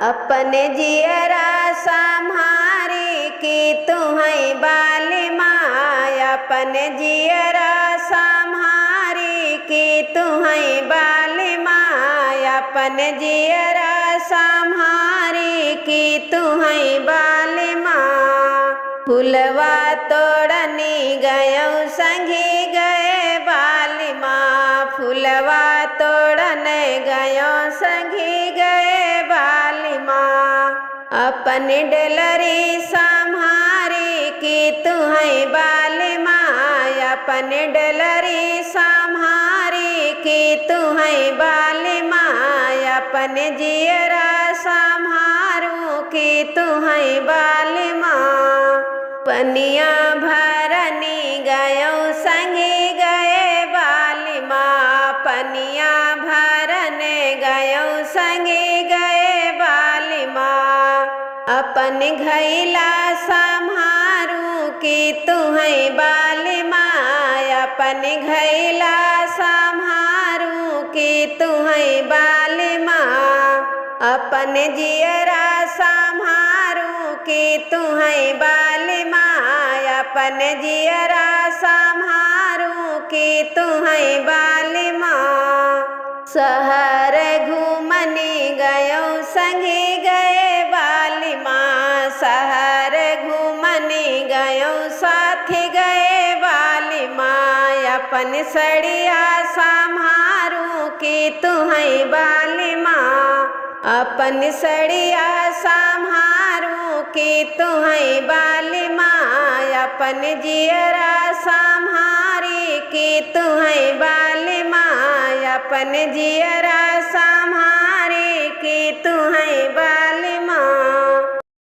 अपने जियरा सम्हारी की तुहै बाली माँ, अपने जियरा सम्हारी की तुहै बाली माँ, अपने जियरा सम्हारी की तुहै बाली माँ। फुलवा तोड़नी गयो संगी गए बाली माँ, फुलवा तोड़ने गयो संगी गए बाली माँ। अपनी डलरी सम्हारी की तुहै बाली माँ, अपनी डलरी सम्हारी की तुहै बाली माँ, अपने जियरा सम्हारू की तुहै बाली माँ। पनिया भरनी गयो संगी गए बाली माँ, पनिया भरने गयो संगी गए बाली माँ। अपने घैला सम्हारू की तुहै बाली माँ, अपने घैला सम्हारू की तुहै बाली माँ। अपने जियरा सम्हारू की तुहै बाली माँ, अपने जियरा सम्हारू की तुहै बाली माँ। शहर घूमनी गयो संगी गए बाली माँ, शहर घूमनी गयो साथी गए बाली माँ। अपन सड़िया सम्हारू की तुहै बाली माँ, अपन सड़िया सम्हारू की तुहै बाली माँ। अपन जियरा सम्हारी की तुहै बाली माँ, अपन जियरा सम्हारी की तुहै